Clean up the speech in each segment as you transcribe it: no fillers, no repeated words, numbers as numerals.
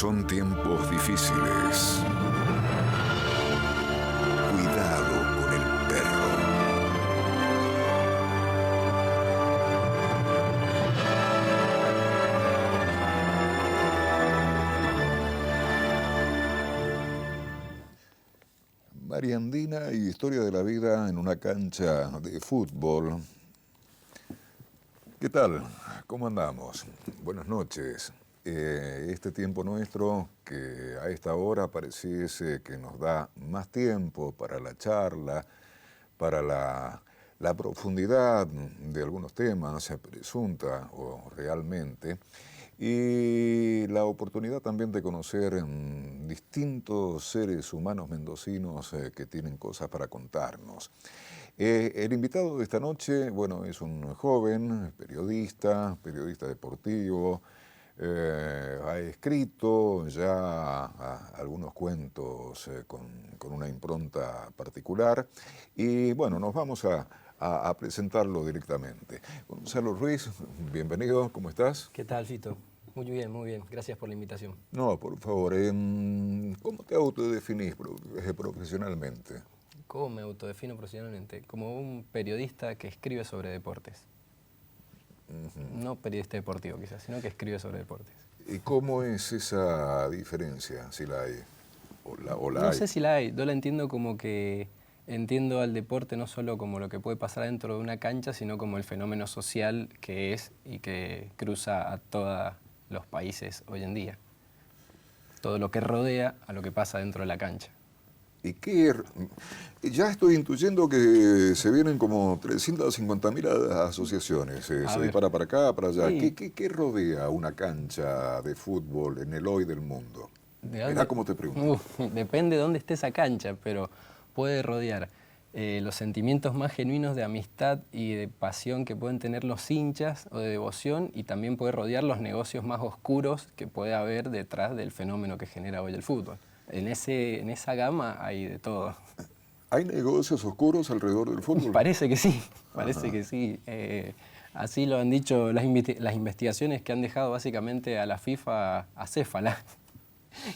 Son tiempos difíciles. Cuidado con el perro. Mariandina y historia de la vida en una cancha de fútbol. ¿Qué tal? ¿Cómo andamos? Buenas noches. Este tiempo nuestro, que a esta hora pareciese que nos da más tiempo para la charla, para la profundidad de algunos temas, presunta o realmente, y la oportunidad también de conocer distintos seres humanos mendocinos que tienen cosas para contarnos. El invitado de esta noche, bueno, es un joven periodista deportivo. Ha escrito ya algunos cuentos con una impronta particular y bueno, nos vamos a presentarlo directamente. Gonzalo Ruiz, bienvenido, ¿cómo estás? ¿Qué tal, Fito? Muy bien, gracias por la invitación. No, por favor, ¿cómo te autodefinís profesionalmente? ¿Cómo me autodefino profesionalmente? Como un periodista que escribe sobre deportes. No periodista deportivo quizás, sino que escribe sobre deportes. ¿Y cómo es esa diferencia, si la hay? No sé si la hay, yo la entiendo como que entiendo al deporte no solo como lo que puede pasar dentro de una cancha, sino como el fenómeno social que es y que cruza a todos los países hoy en día. Todo lo que rodea a lo que pasa dentro de la cancha. ¿Y qué? Ya estoy intuyendo que se vienen como 350.000 asociaciones. Se dispara para acá, para allá. Sí. ¿Qué rodea una cancha de fútbol en el hoy del mundo? Mirá cómo te pregunto. Depende de dónde esté esa cancha, pero puede rodear los sentimientos más genuinos de amistad y de pasión que pueden tener los hinchas o de devoción, y también puede rodear los negocios más oscuros que puede haber detrás del fenómeno que genera hoy el fútbol. En esa gama hay de todo. ¿Hay negocios oscuros alrededor del fútbol? Parece que sí, que sí. Así lo han dicho las investigaciones que han dejado básicamente a la FIFA acéfala.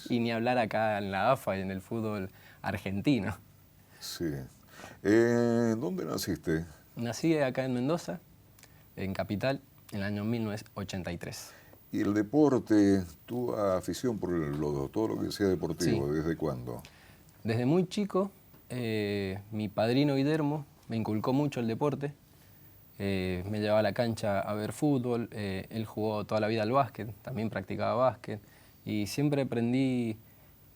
Y ni hablar acá en la AFA y en el fútbol argentino. Sí. ¿Dónde naciste? Nací acá en Mendoza, en Capital, en el año 1983. ¿Y el deporte, tu afición por todo lo que sea deportivo, Sí. desde cuándo? Desde muy chico, mi padrino Guillermo me inculcó mucho el deporte. Me llevaba a la cancha a ver fútbol. Él jugó toda la vida al básquet, también practicaba básquet. Y siempre aprendí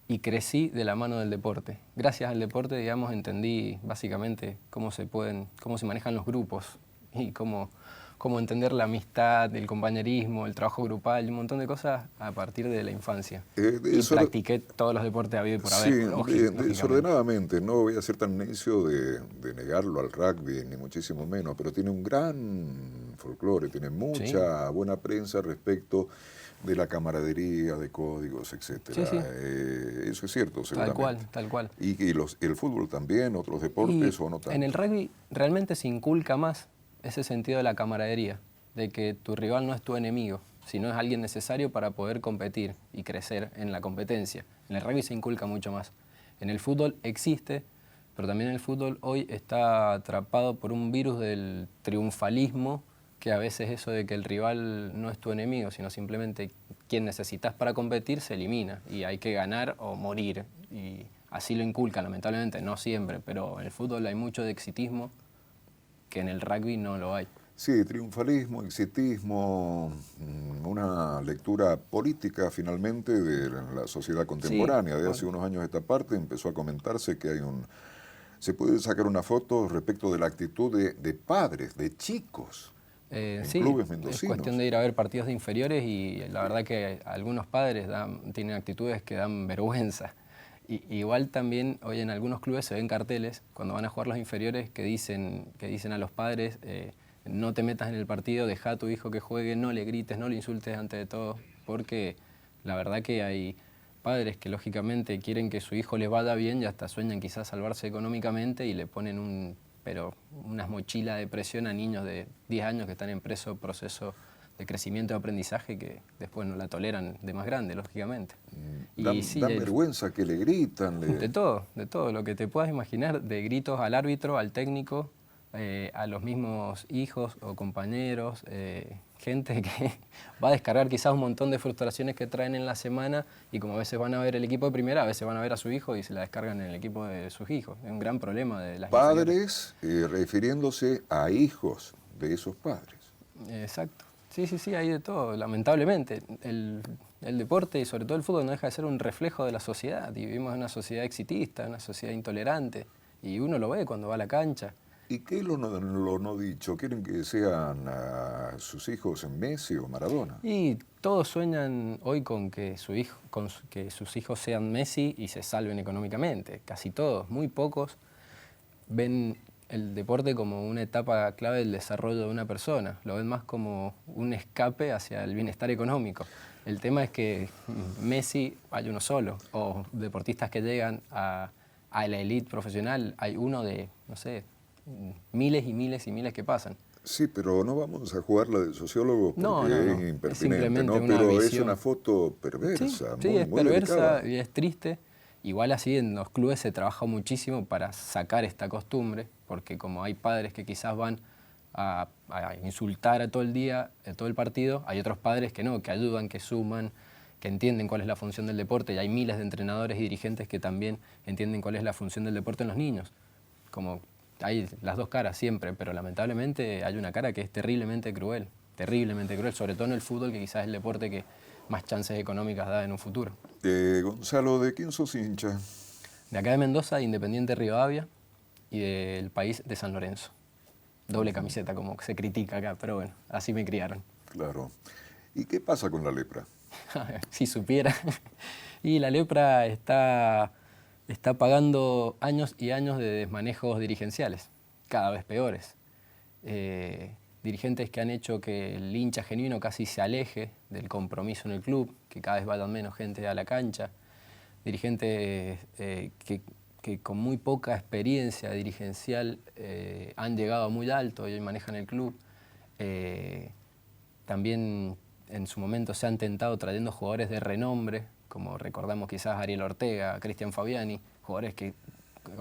y crecí de la mano del deporte. Gracias al deporte, digamos, entendí básicamente cómo se manejan los grupos y cómo entender la amistad, el compañerismo, el trabajo grupal, un montón de cosas a partir de la infancia. Y practiqué todos los deportes habido y por haber. Sí, desordenadamente. No voy a ser tan necio de negarlo al rugby, ni muchísimo menos, pero tiene un gran folclore, tiene mucha buena prensa respecto de la camaradería, de códigos, etcétera. Sí. Eso es cierto, seguramente. Tal cual. ¿Y el fútbol también, otros deportes o no tanto? En el rugby realmente se inculca más ese sentido de la camaradería, de que tu rival no es tu enemigo, sino es alguien necesario para poder competir y crecer en la competencia. En el rugby se inculca mucho más. En el fútbol existe, pero también el fútbol hoy está atrapado por un virus del triunfalismo, que a veces eso de que el rival no es tu enemigo, sino simplemente quien necesitas para competir se elimina y hay que ganar o morir. Y así lo inculcan, lamentablemente, no siempre, pero en el fútbol hay mucho de exitismo que en el rugby no lo hay. Sí, triunfalismo, exitismo, una lectura política finalmente de la sociedad contemporánea. De hace unos años a esta parte empezó a comentarse que se puede sacar una foto respecto de la actitud de padres, de chicos. Clubes mendocinos. Es cuestión de ir a ver partidos de inferiores y la verdad que algunos padres tienen actitudes que dan vergüenza. Igual también hoy en algunos clubes se ven carteles cuando van a jugar los inferiores que dicen a los padres no te metas en el partido, deja a tu hijo que juegue, no le grites, no le insultes ante de todo, porque la verdad que hay padres que lógicamente quieren que su hijo les vaya bien y hasta sueñan quizás salvarse económicamente y le ponen unas mochilas de presión a niños de 10 años que están en proceso de crecimiento y aprendizaje que después no la toleran de más grande, lógicamente. Dan, sí, dan vergüenza, que le gritan. De todo, lo que te puedas imaginar, de gritos al árbitro, al técnico, a los mismos hijos o compañeros, gente que va a descargar quizás un montón de frustraciones que traen en la semana y como a veces van a ver el equipo de primera, a veces van a ver a su hijo y se la descargan en el equipo de sus hijos. Es un gran problema de las Padres refiriéndose a hijos de esos padres. Exacto. Sí, hay de todo. Lamentablemente, el deporte y sobre todo el fútbol no deja de ser un reflejo de la sociedad. Y vivimos en una sociedad exitista, una sociedad intolerante. Y uno lo ve cuando va a la cancha. ¿Y qué es lo no dicho? ¿Quieren que sean sus hijos Messi o Maradona? Y todos sueñan hoy con que que sus hijos sean Messi y se salven económicamente. Casi todos, muy pocos, ven el deporte como una etapa clave del desarrollo de una persona. Lo ven más como un escape hacia el bienestar económico. El tema es que Messi hay uno solo, o deportistas que llegan a la elite profesional, hay uno de, no sé, miles y miles y miles que pasan. Sí, pero no vamos a jugar la de sociólogo porque no. es impertinente, ¿no? Una Pero visión. Es una foto perversa, sí, es muy perversa delicada. y es triste. Igual así en los clubes se trabaja muchísimo para sacar esta costumbre, porque como hay padres que quizás van a insultar a todo el día, a todo el partido, hay otros padres que no, que ayudan, que suman, que entienden cuál es la función del deporte, y hay miles de entrenadores y dirigentes que también entienden cuál es la función del deporte en los niños. Como hay las dos caras siempre, pero lamentablemente hay una cara que es terriblemente cruel, sobre todo en el fútbol, que quizás es el deporte que más chances económicas da en un futuro. Gonzalo, ¿de quién sos hincha? De acá de Mendoza, de Independiente Rivadavia, y del país de San Lorenzo. Doble camiseta, como se critica acá, pero bueno, así me criaron. Claro. ¿Y qué pasa con la lepra? Si supiera. Y la lepra está pagando años y años de desmanejos dirigenciales, cada vez peores. Dirigentes que han hecho que el hincha genuino casi se aleje del compromiso en el club, que cada vez vayan menos gente a la cancha. Dirigentes que con muy poca experiencia dirigencial han llegado a muy alto y hoy manejan el club. También en su momento se han tentado trayendo jugadores de renombre, como recordamos quizás Ariel Ortega, Cristian Fabiani, jugadores que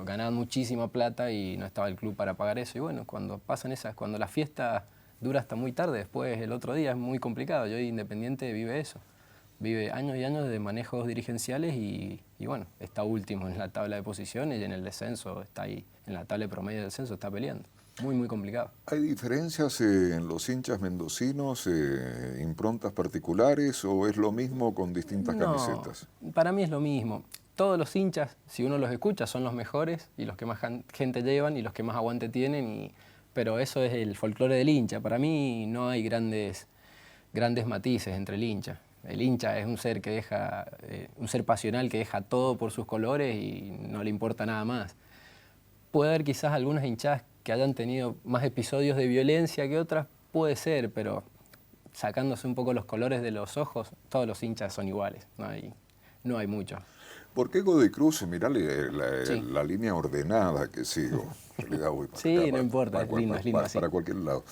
ganaban muchísima plata y no estaba el club para pagar eso. Y bueno, cuando pasan esas, cuando la fiesta dura hasta muy tarde, después el otro día es muy complicado. Y hoy Independiente vive eso. Vive años y años de manejos dirigenciales y bueno, está último en la tabla de posiciones y en el descenso, está ahí, en la tabla de promedio del descenso está peleando. Muy complicado. ¿Hay diferencias en los hinchas mendocinos, improntas particulares, o es lo mismo con distintas camisetas? Para mí es lo mismo. Todos los hinchas, si uno los escucha, son los mejores y los que más gente llevan y los que más aguante tienen, pero eso es el folclore del hincha. Para mí no hay grandes matices entre el hincha. El hincha es un ser que deja, un ser pasional que deja todo por sus colores y no le importa nada más. Puede haber quizás algunas hinchadas que hayan tenido más episodios de violencia que otras, puede ser, pero sacándose un poco los colores de los ojos, todos los hinchas son iguales, no hay mucho. ¿Por qué Godoy Cruz? Mirale Sí. la línea ordenada que sigo. En realidad voy para Sí, acá, no importa, es lindo así. Para cualquier lado.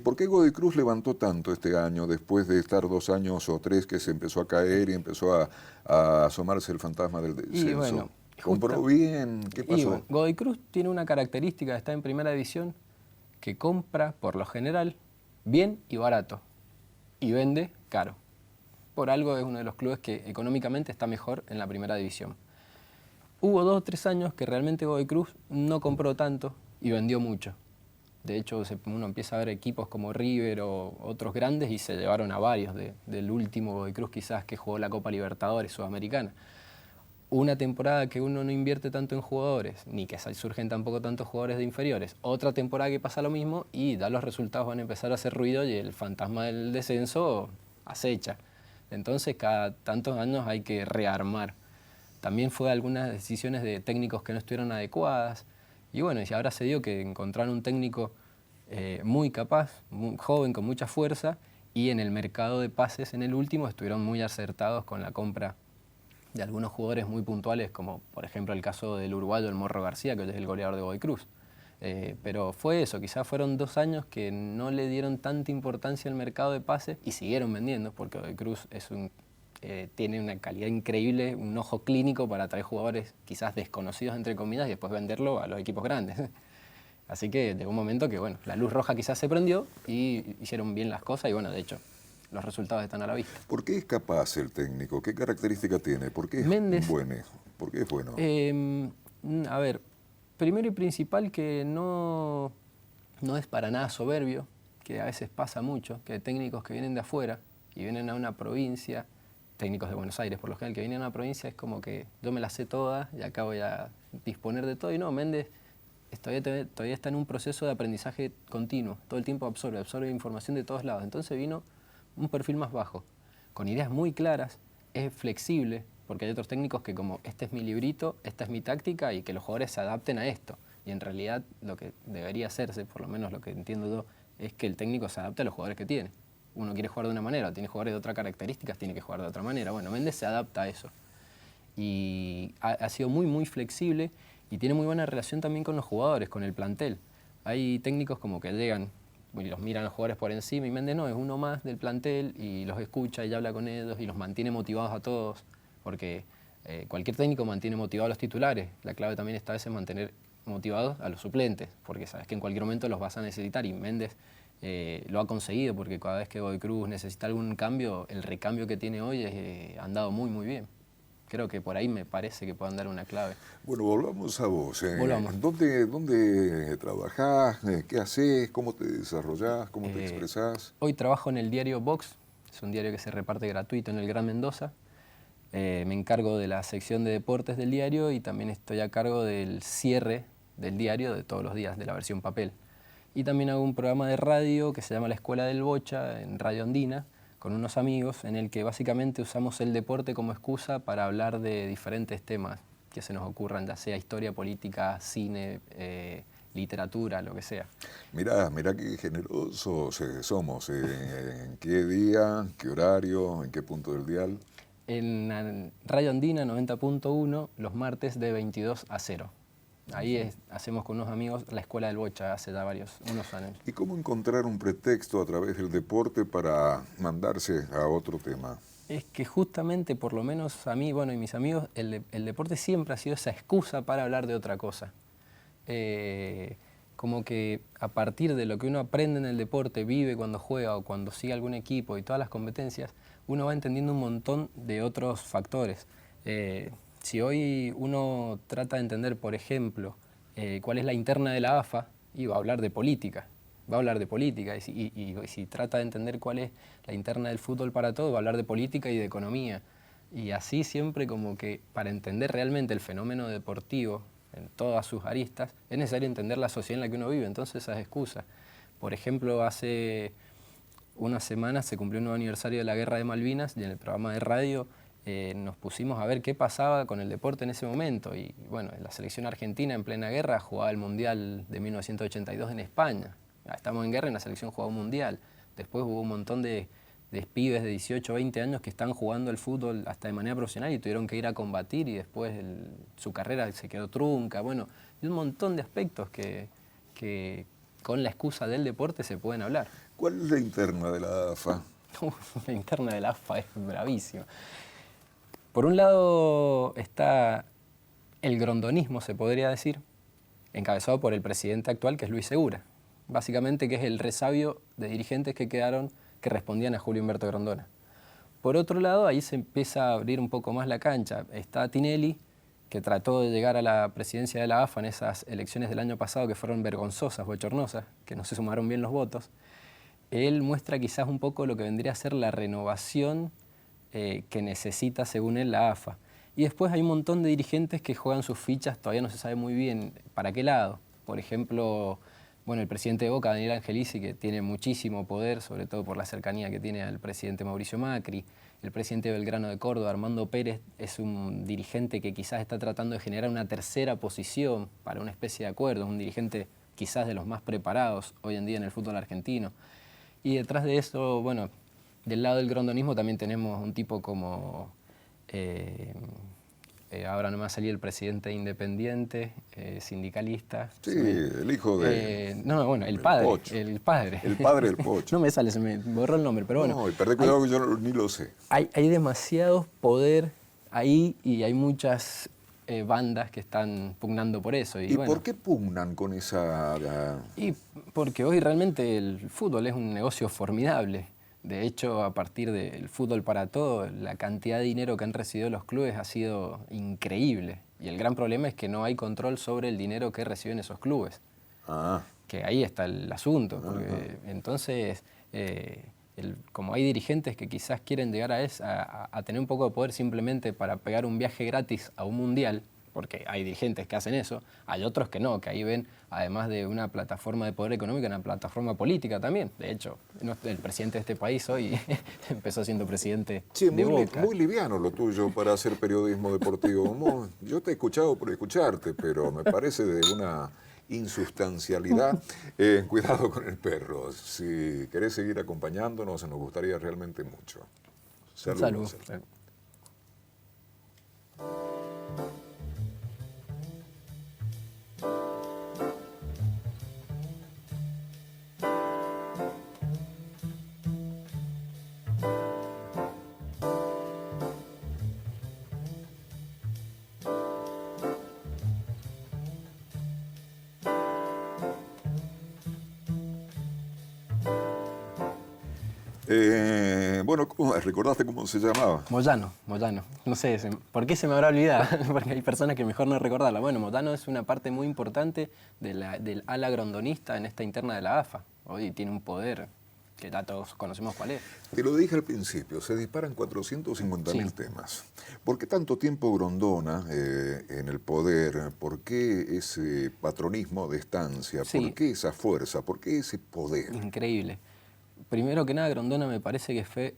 ¿Por qué Godoy Cruz levantó tanto este año, después de estar 2 años o 3 que se empezó a caer y empezó a asomarse el fantasma del descenso? Y bueno, ¿Compró bien? ¿Qué pasó? Bueno, Godoy Cruz tiene una característica, está en primera división, que compra, por lo general, bien y barato, y vende caro. Por algo es uno de los clubes que económicamente está mejor en la primera división. Hubo 2 o 3 años que realmente Godoy Cruz no compró tanto y vendió mucho. De hecho, uno empieza a ver equipos como River o otros grandes y se llevaron a varios del último Godoy Cruz quizás que jugó la Copa Libertadores Sudamericana. Una temporada que uno no invierte tanto en jugadores, ni que surgen tampoco tantos jugadores de inferiores. Otra temporada que pasa lo mismo y ya los resultados van a empezar a hacer ruido y el fantasma del descenso acecha. Entonces cada tantos años hay que rearmar. También fue algunas decisiones de técnicos que no estuvieron adecuadas. Y bueno, y ahora se dio que encontraron un técnico muy capaz, muy joven, con mucha fuerza, y en el mercado de pases en el último estuvieron muy acertados con la compra de algunos jugadores muy puntuales, como por ejemplo el caso del uruguayo, el Morro García, que hoy es el goleador de Godoy Cruz. Pero fue eso, quizás fueron 2 años que no le dieron tanta importancia al mercado de pases y siguieron vendiendo, porque Godoy Cruz tiene una calidad increíble, un ojo clínico para atraer jugadores quizás desconocidos entre comillas y después venderlo a los equipos grandes. Así que llegó un momento que bueno, la luz roja quizás se prendió y hicieron bien las cosas y bueno, de hecho, los resultados están a la vista. ¿Por qué es capaz el técnico? ¿Qué característica tiene? ¿Por qué es Méndez, bueno? ¿Por qué es bueno? A ver, primero y principal que no es para nada soberbio, que a veces pasa mucho, que hay técnicos que vienen de afuera y vienen a una provincia, técnicos de Buenos Aires por lo general, que vienen a una provincia es como que yo me la sé toda y acá voy a disponer de todo. Y no, Méndez todavía está en un proceso de aprendizaje continuo, todo el tiempo absorbe información de todos lados. Entonces vino un perfil más bajo, con ideas muy claras, es flexible, porque hay otros técnicos que como este es mi librito, esta es mi táctica y que los jugadores se adapten a esto. Y en realidad lo que debería hacerse, por lo menos lo que entiendo yo, es que el técnico se adapte a los jugadores que tiene. Uno quiere jugar de una manera, tiene jugadores de otras características, tiene que jugar de otra manera. Bueno, Méndez se adapta a eso. Y ha sido muy flexible y tiene muy buena relación también con los jugadores, con el plantel. Hay técnicos como que llegan y los miran a los jugadores por encima y Méndez no, es uno más del plantel y los escucha y habla con ellos y los mantiene motivados a todos, porque cualquier técnico mantiene motivados a los titulares. La clave también está a veces mantener motivados a los suplentes, porque sabes que en cualquier momento los vas a necesitar y Méndez lo ha conseguido, porque cada vez que Godoy Cruz necesita algún cambio, el recambio que tiene hoy ha andado muy bien. Creo que por ahí me parece que puedan dar una clave. Bueno, volvamos a vos. Volvamos. ¿Dónde trabajás? ¿Qué haces? ¿Cómo te desarrollás? ¿Cómo te expresás? Hoy trabajo en el diario Vox, es un diario que se reparte gratuito en el Gran Mendoza. Me encargo de la sección de deportes del diario y también estoy a cargo del cierre del diario de todos los días, de la versión papel. Y también hago un programa de radio que se llama La Escuela del Bocha en Radio Andina, con unos amigos, en el que básicamente usamos el deporte como excusa para hablar de diferentes temas que se nos ocurran, ya sea historia, política, cine, literatura, lo que sea. Mirá qué generosos somos. ¿En qué día, qué horario, en qué punto del dial? En Radio Andina 90.1, los martes de 22 a 0. Ahí hacemos con unos amigos la Escuela del Bocha hace ya unos años. ¿Y cómo encontrar un pretexto a través del deporte para mandarse a otro tema? Es que justamente, por lo menos a mí, bueno, y mis amigos, el deporte siempre ha sido esa excusa para hablar de otra cosa. Como que a partir de lo que uno aprende en el deporte, vive cuando juega o cuando sigue algún equipo y todas las competencias, uno va entendiendo un montón de otros factores. Si hoy uno trata de entender, por ejemplo, cuál es la interna de la AFA, y va a hablar de política. Y si trata de entender cuál es la interna del fútbol para todo, va a hablar de política y de economía. Y así siempre como que para entender realmente el fenómeno deportivo en todas sus aristas, es necesario entender la sociedad en la que uno vive, entonces esas excusas. Por ejemplo, hace unas semanas se cumplió un nuevo aniversario de la Guerra de Malvinas y en el programa de radio nos pusimos a ver qué pasaba con el deporte en ese momento. Y bueno, la selección argentina en plena guerra jugaba el Mundial de 1982 en España. Estamos en guerra y la selección jugaba un Mundial. Después hubo un montón de pibes de 18 o 20 años que están jugando el fútbol hasta de manera profesional y tuvieron que ir a combatir y después su carrera se quedó trunca. Bueno, hay un montón de aspectos que con la excusa del deporte se pueden hablar. ¿Cuál es la interna de la AFA? La interna de la AFA es bravísima. Por un lado está el grondonismo, se podría decir, encabezado por el presidente actual, que es Luis Segura. Básicamente que es el resabio de dirigentes que quedaron que respondían a Julio Humberto Grondona. Por otro lado, ahí se empieza a abrir un poco más la cancha. Está Tinelli, que trató de llegar a la presidencia de la AFA en esas elecciones del año pasado que fueron vergonzosas, bochornosas, que no se sumaron bien los votos. Él muestra quizás un poco lo que vendría a ser la renovación que necesita, según él, la AFA. Y después hay un montón de dirigentes que juegan sus fichas, todavía no se sabe muy bien para qué lado. Por ejemplo, bueno, el presidente de Boca, Daniel Angelici, que tiene muchísimo poder, sobre todo por la cercanía que tiene al presidente Mauricio Macri. El presidente de Belgrano de Córdoba, Armando Pérez, es un dirigente que quizás está tratando de generar una tercera posición para una especie de acuerdo, un dirigente quizás de los más preparados hoy en día en el fútbol argentino. Y detrás de eso, bueno, del lado del grondonismo también tenemos un tipo como ahora no me va a salir el presidente independiente, sindicalista. Sí, el hijo de... no, bueno, el padre. El padre. El padre del Pocho. No me sale, se me borró el nombre, pero bueno. No, y perdé cuidado que yo ni lo sé. Hay demasiado poder ahí y hay muchas bandas que están pugnando por eso. ¿Y bueno, por qué pugnan con esa...? Y porque hoy realmente el fútbol es un negocio formidable. De hecho, a partir del fútbol para todo, la cantidad de dinero que han recibido los clubes ha sido increíble. Y el gran problema es que no hay control sobre el dinero que reciben esos clubes. Que ahí está el asunto. Porque entonces, como hay dirigentes que quizás quieren llegar a tener un poco de poder simplemente para pegar un viaje gratis a un mundial, porque hay dirigentes que hacen eso, hay otros que no, que ahí ven, además de una plataforma de poder económico, una plataforma política también. De hecho, el presidente de este país hoy empezó siendo presidente de Boca. Muy liviano lo tuyo para hacer periodismo deportivo. Yo te he escuchado por escucharte, pero me parece de una insustancialidad. Cuidado con el perro. Si querés seguir acompañándonos, nos gustaría realmente mucho. Saludos. Salud. Bueno, ¿recordaste cómo se llamaba? Moyano. No sé, ¿por qué se me habrá olvidado? Porque hay personas que mejor no recordarla. Bueno, Moyano es una parte muy importante del ala grondonista en esta interna de la AFA. Hoy tiene un poder que ya todos conocemos cuál es. Te lo dije al principio, se disparan 450.000 temas. ¿Por qué tanto tiempo Grondona en el poder? ¿Por qué ese patronismo de estancia? ¿Por qué esa fuerza? ¿Por qué ese poder? Increíble. Primero que nada, Grondona me parece que fue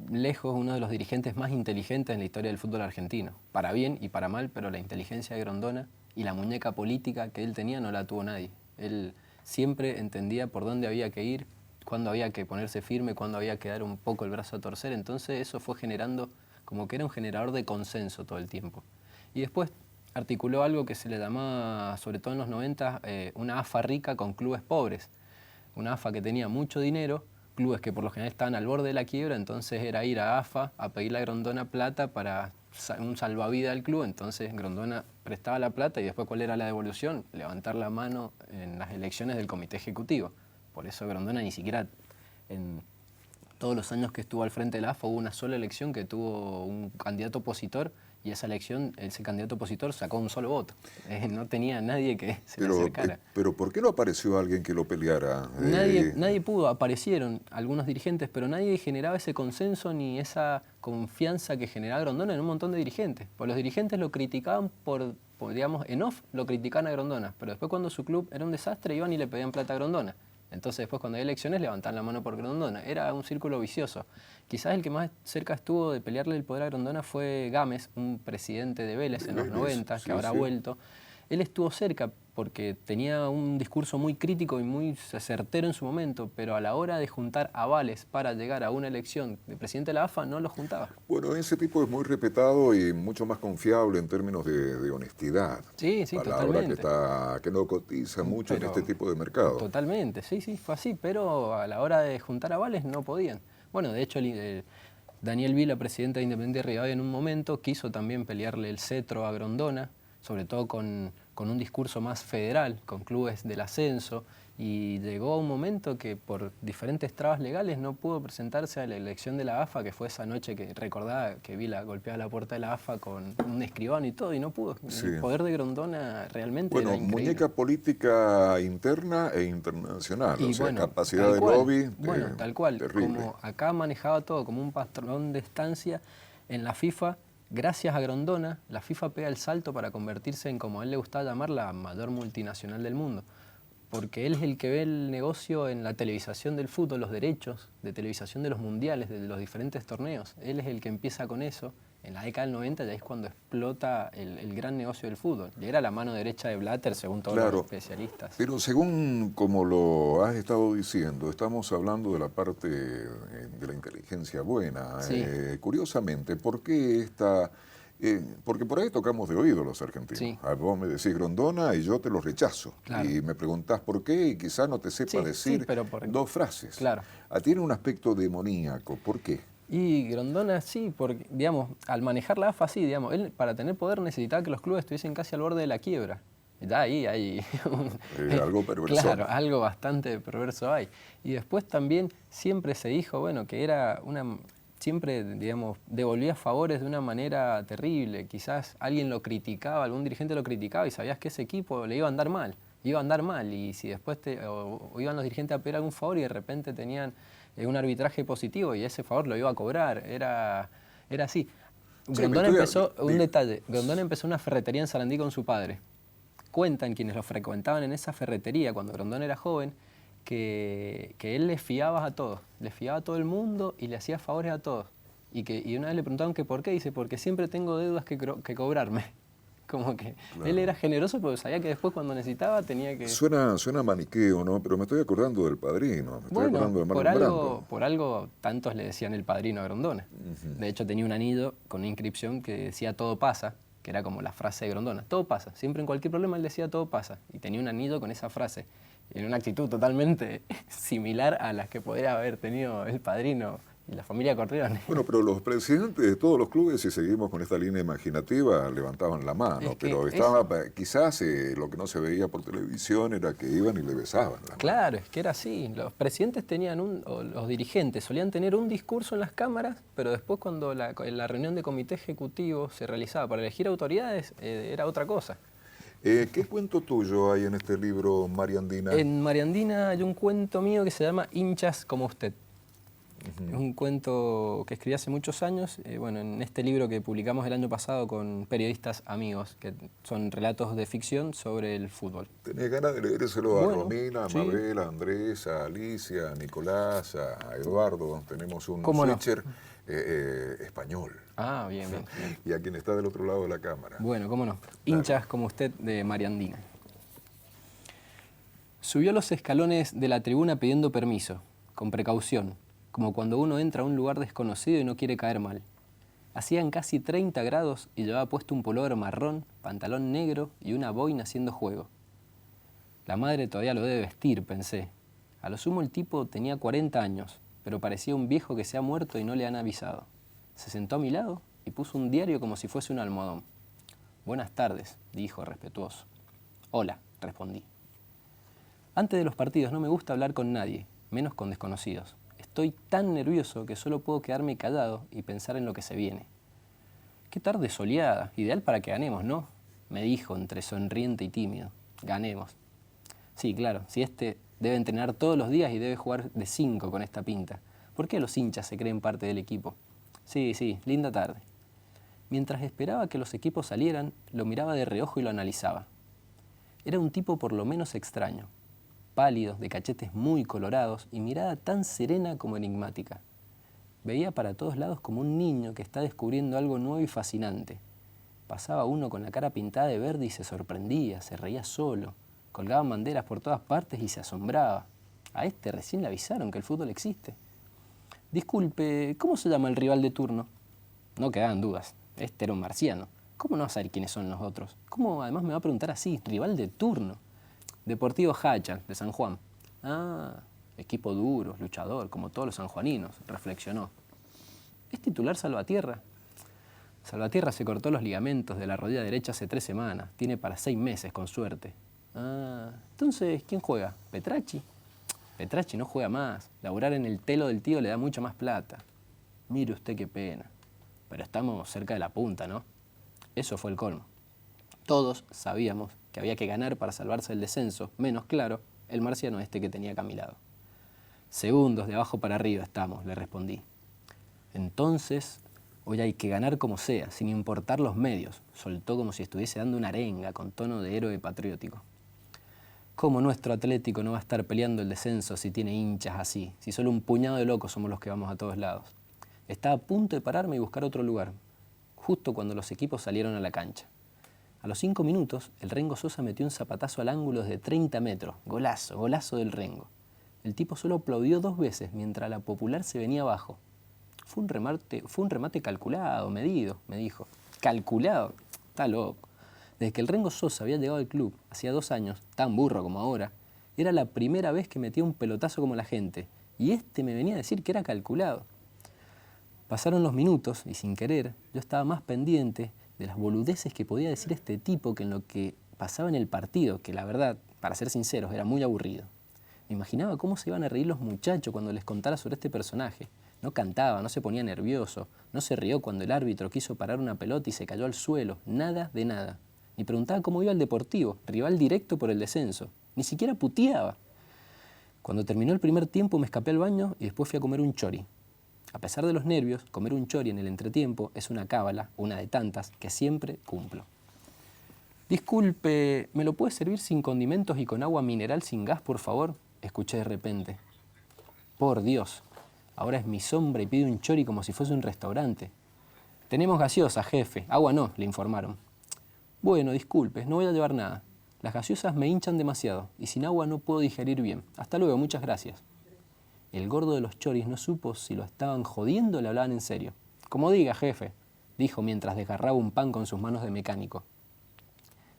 lejos uno de los dirigentes más inteligentes en la historia del fútbol argentino. Para bien y para mal, pero la inteligencia de Grondona y la muñeca política que él tenía no la tuvo nadie. Él siempre entendía por dónde había que ir, cuándo había que ponerse firme, cuándo había que dar un poco el brazo a torcer. Entonces eso fue generando, como que era un generador de consenso todo el tiempo. Y después articuló algo que se le llamaba, sobre todo en los 90, una AFA rica con clubes pobres. Una AFA que tenía mucho dinero, clubes que por lo general estaban al borde de la quiebra, entonces era ir a AFA a pedirle a Grondona plata para un salvavidas al club. Entonces Grondona prestaba la plata y después ¿cuál era la devolución? Levantar la mano en las elecciones del comité ejecutivo. Por eso Grondona ni siquiera en todos los años que estuvo al frente de la AFA hubo una sola elección que tuvo un candidato opositor y esa elección, ese candidato opositor sacó un solo voto. No tenía nadie que se le acercara. Pero ¿por qué no apareció alguien que lo peleara? Nadie pudo, aparecieron algunos dirigentes, pero nadie generaba ese consenso ni esa confianza que generaba Grondona en un montón de dirigentes. Pues los dirigentes lo criticaban digamos, en off lo criticaban a Grondona, pero después cuando su club era un desastre iban y le pedían plata a Grondona. Entonces después cuando hay elecciones levantaban la mano por Grondona. Era un círculo vicioso. Quizás el que más cerca estuvo de pelearle el poder a Grondona fue Gámez, un presidente de Vélez en los 90, que habrá vuelto. Él estuvo cerca porque tenía un discurso muy crítico y muy certero en su momento, pero a la hora de juntar avales para llegar a una elección de presidente de la AFA no lo juntaba. Bueno, ese tipo es muy respetado y mucho más confiable en términos de honestidad. Sí, totalmente. Que no cotiza mucho en este tipo de mercado. Totalmente, sí, fue así, pero a la hora de juntar avales no podían. Bueno, de hecho, Daniel Vila, presidente de Independiente Rivadavia, en un momento quiso también pelearle el cetro a Grondona, sobre todo con un discurso más federal, con clubes del ascenso, y llegó un momento que por diferentes trabas legales no pudo presentarse a la elección de la AFA, que fue esa noche que recordaba que Vila golpeaba la puerta de la AFA con un escribano y todo, y no pudo. Sí. El poder de Grondona realmente era increíble. Muñeca política interna e internacional, y capacidad de lobby. Tal cual, terrible. Como acá manejaba todo como un patrón de estancia, en la FIFA, gracias a Grondona, la FIFA pega el salto para convertirse en, como a él le gustaba llamar, la mayor multinacional del mundo. Porque él es el que ve el negocio en la televisación del fútbol, los derechos de televisación de los mundiales, de los diferentes torneos. Él es el que empieza con eso. En la década del 90 ya es cuando explota el gran negocio del fútbol. Y era la mano derecha de Blatter, según todos los especialistas. Pero según como lo has estado diciendo, estamos hablando de la parte de la inteligencia buena. Sí. Curiosamente, ¿por qué esta Porque por ahí tocamos de oído los argentinos. Sí. Vos me decís Grondona y yo te lo rechazo. Claro. Y me preguntás por qué y quizás no te sepa decir pero dos frases. Claro. Tiene un aspecto demoníaco. ¿Por qué? Y Grondona sí, porque, digamos, al manejar la AFA sí, digamos, él para tener poder necesitaba que los clubes estuviesen casi al borde de la quiebra. Ya ahí hay algo perverso. Claro, algo bastante perverso hay. Y después también siempre se dijo, bueno, que era siempre, digamos, devolvía favores de una manera terrible. Quizás alguien lo criticaba, algún dirigente lo criticaba y sabías que ese equipo le iba a andar mal. Iba a andar mal y si después o iban los dirigentes a pedir algún favor y de repente tenían un arbitraje positivo y ese favor lo iba a cobrar. Era así. Grondona empezó, un detalle, Grondona empezó una ferretería en Sarandí con su padre. Cuentan quienes lo frecuentaban en esa ferretería cuando Grondona era joven que él les fiaba a todos, le fiaba a todo el mundo y le hacía favores a todos. Y una vez le preguntaron que por qué, dice, porque siempre tengo deudas que cobrarme. Como que claro. Él era generoso porque sabía que después cuando necesitaba tenía que... Suena maniqueo, ¿no? Pero me estoy acordando del Padrino, me estoy acordando de Marlon Brando. Por algo tantos le decían el Padrino a Grondona. De hecho tenía un anillo con una inscripción que decía todo pasa, que era como la frase de Grondona, todo pasa, siempre en cualquier problema él decía todo pasa, y tenía un anillo con esa frase, en una actitud totalmente similar a las que podría haber tenido el Padrino y la familia Corleone. Bueno, pero los presidentes de todos los clubes, si seguimos con esta línea imaginativa, levantaban la mano, pero quizás lo que no se veía por televisión era que iban y le besaban la mano. Claro, es que era así, los presidentes tenían o los dirigentes solían tener un discurso en las cámaras, pero después cuando la reunión de comité ejecutivo se realizaba para elegir autoridades, era otra cosa. ¿Qué cuento tuyo hay en este libro, Mariandina? En Mariandina hay un cuento mío que se llama Hinchas como usted. Es un cuento que escribí hace muchos años, bueno, en este libro que publicamos el año pasado con periodistas amigos, que son relatos de ficción sobre el fútbol. ¿Tenés ganas de leérselo a Romina, a Mabel, a Andrés, a Alicia, a Nicolás, a Eduardo? Tenemos un switcher español. Ah, bien, bien. Y a quien está del otro lado de la cámara. Bueno, cómo no. Hinchas como usted, de Mariandina. Subió los escalones de la tribuna pidiendo permiso, con precaución, como cuando uno entra a un lugar desconocido y no quiere caer mal. Hacían casi 30 grados y llevaba puesto un pullover marrón, pantalón negro y una boina haciendo juego. La madre todavía lo debe vestir, pensé. A lo sumo el tipo tenía 40 años, pero parecía un viejo que se ha muerto y no le han avisado. Se sentó a mi lado y puso un diario como si fuese un almohadón. «Buenas tardes», dijo respetuoso. «Hola», respondí. Antes de los partidos no me gusta hablar con nadie, menos con desconocidos. Estoy tan nervioso que solo puedo quedarme callado y pensar en lo que se viene. «Qué tarde soleada, ideal para que ganemos, ¿no?», me dijo entre sonriente y tímido. «Ganemos». «Sí, claro, si debe entrenar todos los días y debe jugar de 5 con esta pinta. ¿Por qué los hinchas se creen parte del equipo?» «Sí, linda tarde». Mientras esperaba que los equipos salieran, lo miraba de reojo y lo analizaba. Era un tipo por lo menos extraño. Pálido, de cachetes muy colorados y mirada tan serena como enigmática. Veía para todos lados como un niño que está descubriendo algo nuevo y fascinante. Pasaba uno con la cara pintada de verde y se sorprendía, se reía solo. Colgaban banderas por todas partes y se asombraba. A este recién le avisaron que el fútbol existe. «Disculpe, ¿cómo se llama el rival de turno?» No quedaban dudas. Este era un marciano. ¿Cómo no va a saber quiénes son los otros? ¿Cómo además me va a preguntar así? Rival de turno. Deportivo Hacha, de San Juan. Ah, equipo duro, luchador, como todos los sanjuaninos, reflexionó. ¿Es titular Salvatierra? Salvatierra se cortó los ligamentos de la rodilla derecha hace 3 semanas. Tiene para 6 meses, con suerte. Ah, entonces, ¿quién juega? ¿Petracci? Petracci no juega más. Laburar en el telo del tío le da mucha más plata. Mire usted qué pena. Pero estamos cerca de la punta, ¿no? Eso fue el colmo. Todos sabíamos que había que ganar para salvarse del descenso, menos, claro, el marciano este que tenía acá a mi lado. «Segundos, de abajo para arriba estamos», le respondí. «Entonces, hoy hay que ganar como sea, sin importar los medios», soltó como si estuviese dando una arenga con tono de héroe patriótico. «¿Cómo nuestro Atlético no va a estar peleando el descenso si tiene hinchas así? Si solo un puñado de locos somos los que vamos a todos lados». Estaba a punto de pararme y buscar otro lugar, justo cuando los equipos salieron a la cancha. A los 5 minutos, el Rengo Sosa metió un zapatazo al ángulo de 30 metros. Golazo, golazo del Rengo. El tipo solo aplaudió 2 veces mientras la Popular se venía abajo. Fue un remate calculado, medido, me dijo. calculado. Está loco. Desde que el Rengo Sosa había llegado al club, hacía 2 años, tan burro como ahora, era la primera vez que metía un pelotazo como la gente. Y este me venía a decir que era calculado. Pasaron los minutos y sin querer yo estaba más pendiente de las boludeces que podía decir este tipo que en lo que pasaba en el partido, que la verdad, para ser sinceros, era muy aburrido. Me imaginaba cómo se iban a reír los muchachos cuando les contara sobre este personaje. No cantaba, no se ponía nervioso, no se rió cuando el árbitro quiso parar una pelota y se cayó al suelo, nada de nada. Ni preguntaba cómo iba el Deportivo, rival directo por el descenso. Ni siquiera puteaba. Cuando terminó el primer tiempo me escapé al baño y después fui a comer un chori. A pesar de los nervios, comer un chori en el entretiempo es una cábala, una de tantas, que siempre cumplo. Disculpe, ¿me lo puede servir sin condimentos y con agua mineral sin gas, por favor? Escuché de repente. Por Dios, ahora es mi sombra y pide un chori como si fuese un restaurante. Tenemos gaseosa, jefe. Agua no, le informaron. Bueno, disculpe, no voy a llevar nada. Las gaseosas me hinchan demasiado y sin agua no puedo digerir bien. Hasta luego, muchas gracias. El gordo de los choris no supo si lo estaban jodiendo o le hablaban en serio. Como diga, jefe, dijo mientras desgarraba un pan con sus manos de mecánico.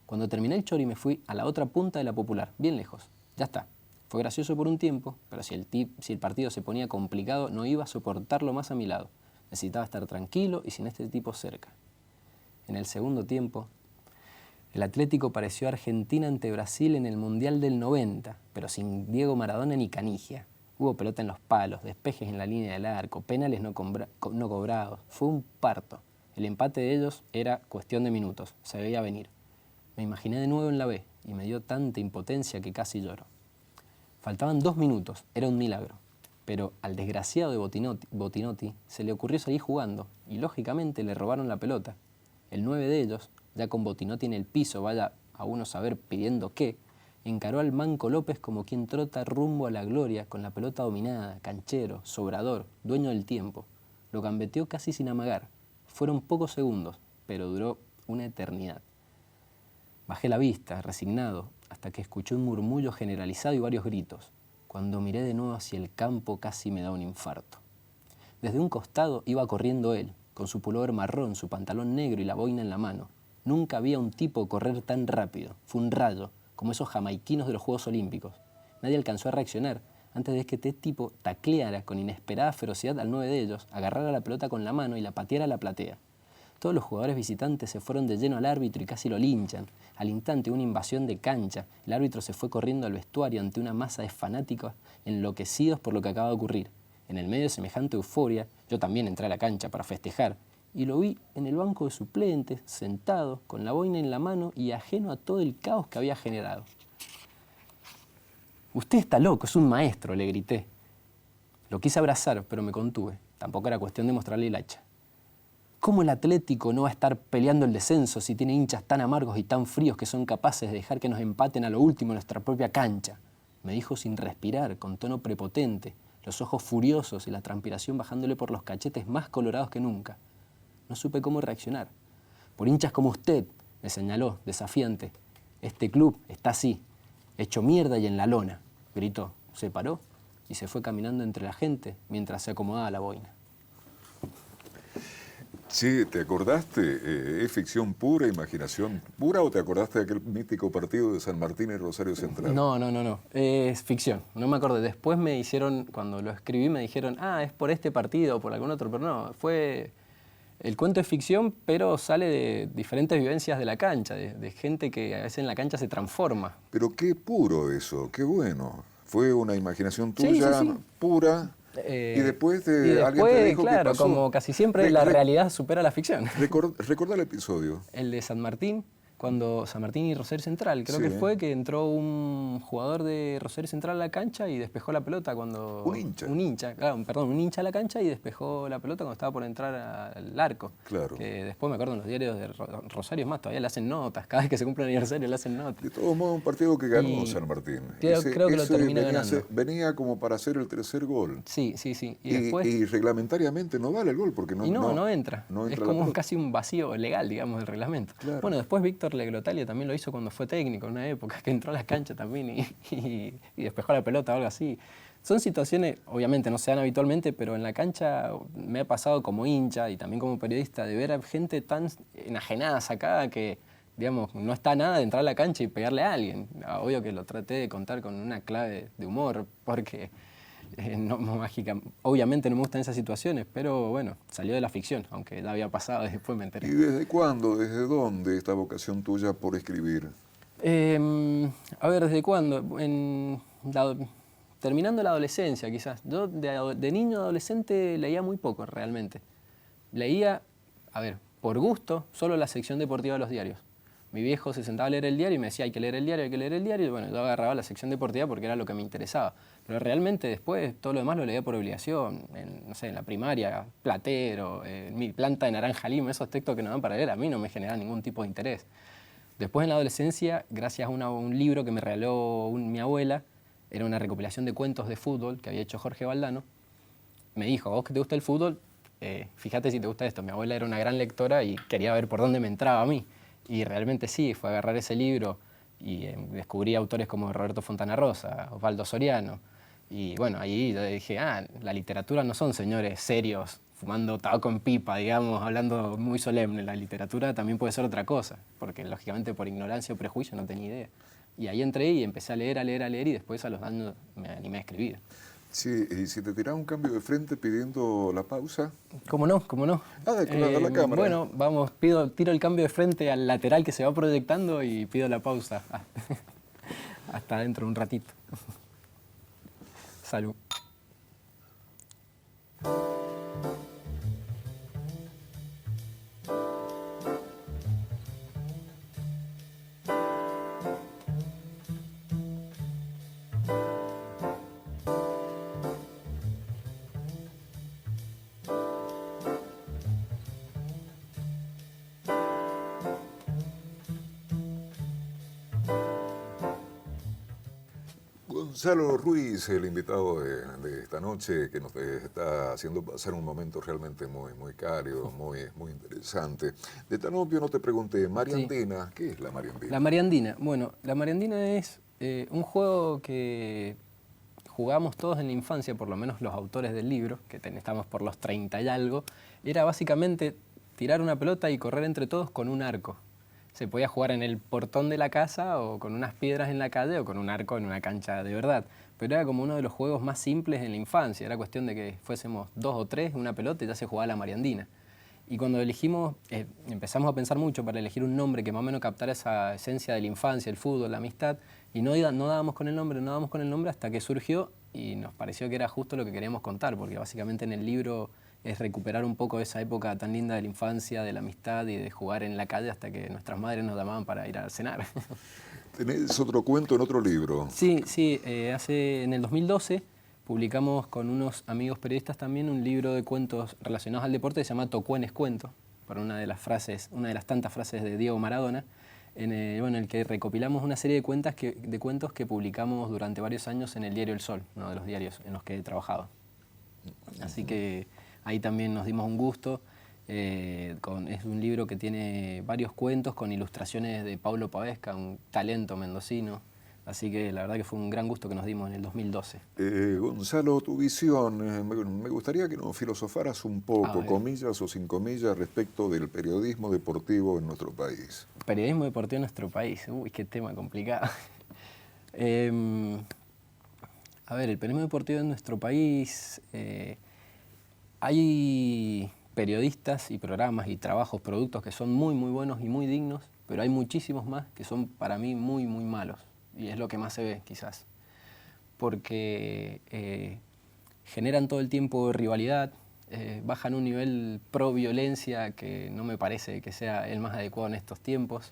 Cuando terminé el chori me fui a la otra punta de la Popular, bien lejos. Ya está. Fue gracioso por un tiempo, pero si el partido se ponía complicado no iba a soportarlo más a mi lado. Necesitaba estar tranquilo y sin este tipo cerca. En el segundo tiempo, el Atlético pareció Argentina ante Brasil en el Mundial del 90, pero sin Diego Maradona ni Canigia. Hubo pelota en los palos, despejes en la línea del arco, penales no cobrados. Fue un parto. El empate de ellos era cuestión de minutos, se veía venir. Me imaginé de nuevo en la B y me dio tanta impotencia que casi lloro. Faltaban 2 minutos, era un milagro. Pero al desgraciado de Botinotti se le ocurrió salir jugando y lógicamente le robaron la pelota. El 9 de ellos, ya con Botinotti en el piso, vaya a uno saber pidiendo qué, encaró al Manco López como quien trota rumbo a la gloria con la pelota dominada, canchero, sobrador, dueño del tiempo. Lo gambeteó casi sin amagar. Fueron pocos segundos, pero duró una eternidad. Bajé la vista, resignado, hasta que escuché un murmullo generalizado y varios gritos. Cuando miré de nuevo hacia el campo casi me da un infarto. Desde un costado iba corriendo él, con su pullover marrón, su pantalón negro y la boina en la mano. Nunca había un tipo correr tan rápido. Fue un rayo, como esos jamaiquinos de los Juegos Olímpicos. Nadie alcanzó a reaccionar antes de que este tipo tacleara con inesperada ferocidad al 9 de ellos, agarrara la pelota con la mano y la pateara a la platea. Todos los jugadores visitantes se fueron de lleno al árbitro y casi lo linchan. Al instante una invasión de cancha. El árbitro se fue corriendo al vestuario ante una masa de fanáticos enloquecidos por lo que acaba de ocurrir. En el medio de semejante euforia, yo también entré a la cancha para festejar y lo vi en el banco de suplentes, sentado, con la boina en la mano y ajeno a todo el caos que había generado. «Usted está loco, es un maestro», le grité. Lo quise abrazar, pero me contuve. Tampoco era cuestión de mostrarle el hacha. ¿Cómo el Atlético no va a estar peleando el descenso si tiene hinchas tan amargos y tan fríos que son capaces de dejar que nos empaten a lo último en nuestra propia cancha?, me dijo sin respirar, con tono prepotente, los ojos furiosos y la transpiración bajándole por los cachetes más colorados que nunca. No supe cómo reaccionar. «Por hinchas como usted», me señaló, desafiante. «Este club está así, hecho mierda y en la lona», gritó. Se paró y se fue caminando entre la gente mientras se acomodaba la boina. Sí, ¿te acordaste? ¿Es ficción pura, imaginación pura o te acordaste de aquel mítico partido de San Martín y Rosario Central? No, es ficción, no me acordé. Después me hicieron, cuando lo escribí me dijeron, es por este partido o por algún otro, pero no, fue... El cuento es ficción, pero sale de diferentes vivencias de la cancha, de gente que a veces en la cancha se transforma. Pero qué puro eso, qué bueno. Fue una imaginación tuya sí. Pura. Y después alguien te dijo claro, que pasó. como casi siempre la realidad supera la ficción. Recordá el episodio. El de San Martín, cuando San Martín y Rosario Central, creo que fue que entró un jugador de Rosario Central a la cancha y despejó la pelota cuando... Un hincha a la cancha y despejó la pelota cuando estaba por entrar al arco. Claro. Que después me acuerdo en los diarios de Rosario, es más, todavía le hacen notas, cada vez que se cumple el aniversario le hacen notas. De todos modos, un partido que ganó San Martín. Creo que lo termina ganando. Venía como para hacer el tercer gol. Sí. Y reglamentariamente no vale el gol porque no entra. Es como casi un vacío legal, digamos, del reglamento. Claro. Bueno, después Víctor Legrotalia también lo hizo cuando fue técnico en una época, que entró a la cancha también y despejó la pelota o algo así. Son situaciones, obviamente no se dan habitualmente, pero en la cancha me ha pasado como hincha y también como periodista de ver a gente tan enajenada, sacada, que, digamos, no está nada de entrar a la cancha y pegarle a alguien. Obvio que lo traté de contar con una clave de humor, porque no, mágica, obviamente no me gustan esas situaciones, pero bueno, salió de la ficción, aunque ya había pasado y después me enteré. ¿Y desde cuándo, desde dónde esta vocación tuya por escribir? A ver, ¿desde cuándo? Terminando la adolescencia, quizás. Yo de niño adolescente leía muy poco, realmente. Leía, a ver, por gusto, solo la sección deportiva de los diarios. Mi viejo se sentaba a leer el diario y me decía, hay que leer el diario, hay que leer el diario. Y bueno, yo agarraba la sección deportiva porque era lo que me interesaba. Pero realmente después todo lo demás lo leía por obligación. No sé, en la primaria, Platero, Mi planta de naranja lima, esos textos que nos dan para leer, a mí no me generan ningún tipo de interés. Después en la adolescencia, gracias a un libro que me regaló mi abuela, era una recopilación de cuentos de fútbol que había hecho Jorge Valdano, me dijo, vos que te gusta el fútbol, fíjate si te gusta esto. Mi abuela era una gran lectora y quería ver por dónde me entraba a mí. Y realmente sí, fue a agarrar ese libro y descubrí autores como Roberto Fontana Rosa, Osvaldo Soriano. Y bueno, ahí yo dije, la literatura no son señores serios, fumando tabaco en pipa, digamos, hablando muy solemne. La literatura también puede ser otra cosa, porque lógicamente por ignorancia o prejuicio no tenía idea. Y ahí entré y empecé a leer, a leer, a leer y después a los años me animé a escribir. Sí, y si te tirás un cambio de frente pidiendo la pausa. ¿Cómo no? ¿Cómo no? A la cámara. Bueno, vamos, tiro el cambio de frente al lateral que se va proyectando y pido la pausa. Hasta dentro de un ratito. Salud. Gonzalo Ruiz, el invitado de esta noche, que nos está haciendo pasar un momento realmente muy, muy cálido, muy interesante. De tan obvio no te pregunté, Mariandina, sí. ¿Qué es la Mariandina? La Mariandina, bueno, la Mariandina es un juego que jugamos todos en la infancia, por lo menos los autores del libro, que estamos por los 30 y algo. Era básicamente tirar una pelota y correr entre todos con un arco. Se podía jugar en el portón de la casa o con unas piedras en la calle o con un arco en una cancha de verdad. Pero era como uno de los juegos más simples en la infancia. Era cuestión de que fuésemos 2 o 3, una pelota y ya se jugaba la Mariandina. Y cuando elegimos, empezamos a pensar mucho para elegir un nombre que más o menos captara esa esencia de la infancia, el fútbol, la amistad. Y no dábamos con el nombre hasta que surgió y nos pareció que era justo lo que queríamos contar, porque básicamente en el libro es recuperar un poco esa época tan linda de la infancia, de la amistad y de jugar en la calle hasta que nuestras madres nos llamaban para ir a cenar. ¿Tenés otro cuento en otro libro? Sí, en el 2012 publicamos con unos amigos periodistas también un libro de cuentos relacionados al deporte que se llama Tocuenes Cuento, por una de las tantas frases de Diego Maradona, en el que recopilamos una serie de cuentos que publicamos durante varios años en el diario El Sol, uno de los diarios en los que he trabajado. Así que ahí también nos dimos un gusto. Es un libro que tiene varios cuentos con ilustraciones de Paulo Pavesca, un talento mendocino. Así que la verdad que fue un gran gusto que nos dimos en el 2012. Gonzalo, tu visión, me gustaría que nos filosofaras un poco, comillas o sin comillas, respecto del periodismo deportivo en nuestro país. Periodismo deportivo en nuestro país, uy, qué tema complicado. A ver, el periodismo deportivo en nuestro país, hay periodistas y programas y trabajos, productos que son muy, muy buenos y muy dignos, pero hay muchísimos más que son para mí muy, muy malos. Y es lo que más se ve, quizás. Porque generan todo el tiempo rivalidad, bajan un nivel pro violencia que no me parece que sea el más adecuado en estos tiempos.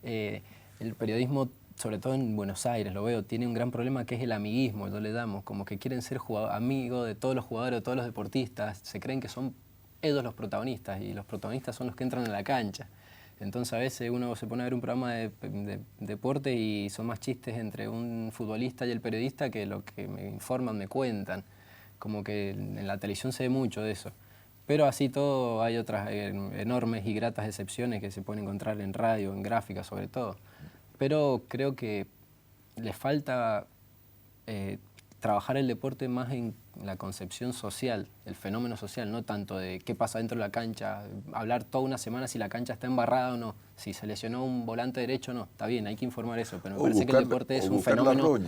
El periodismo, sobre todo en Buenos Aires, lo veo, tiene un gran problema que es el amiguismo, yo le damos, como que quieren ser amigos de todos los jugadores, de todos los deportistas, se creen que son ellos los protagonistas y los protagonistas son los que entran a la cancha. Entonces a veces uno se pone a ver un programa de deporte y son más chistes entre un futbolista y el periodista que lo que me informan, me cuentan. Como que en la televisión se ve mucho de eso. Pero así todo hay otras enormes y gratas excepciones que se pueden encontrar en radio, en gráfica sobre todo. Pero creo que le falta trabajar el deporte más en la concepción social, el fenómeno social, no tanto de qué pasa dentro de la cancha, hablar toda una semana si la cancha está embarrada o no, si se lesionó un volante derecho o no, está bien, hay que informar eso, pero me parece que el deporte es un fenómeno.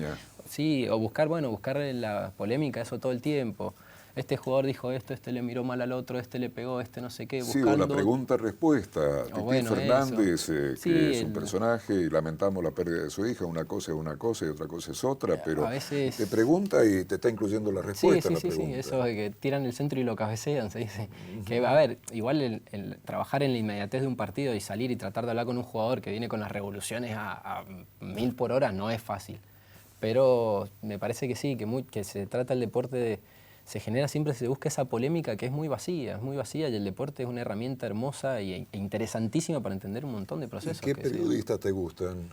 Sí, o buscar la polémica, eso todo el tiempo. Este jugador dijo esto, este le miró mal al otro, este le pegó, este no sé qué. Sí, o la pregunta-respuesta. Titi Fernández, que sí, es un personaje y lamentamos la pérdida de su hija, una cosa es una cosa y otra cosa es otra, pero veces... te pregunta y te está incluyendo la respuesta a la pregunta. Sí, eso de que tiran el centro y lo cabecean, se dice. Que, a ver, igual el trabajar en la inmediatez de un partido y salir y tratar de hablar con un jugador que viene con las revoluciones a 1000 por hora no es fácil. Pero me parece que sí, que se trata el deporte de... se busca esa polémica que es muy vacía y el deporte es una herramienta hermosa e interesantísima para entender un montón de procesos. ¿Y qué periodistas te gustan?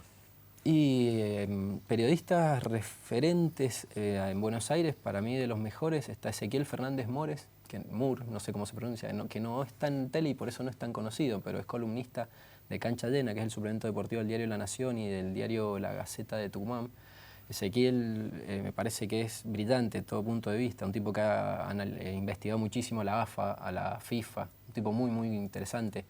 Y periodistas referentes en Buenos Aires, para mí de los mejores, está Ezequiel Fernández Mores, no sé cómo se pronuncia, que no está en tele y por eso no es tan conocido, pero es columnista de Cancha Llena, que es el suplemento deportivo del diario La Nación y del diario La Gaceta de Tucumán. Ezequiel me parece que es brillante de todo punto de vista, un tipo que ha investigado muchísimo a la AFA, a la FIFA, un tipo muy, muy interesante.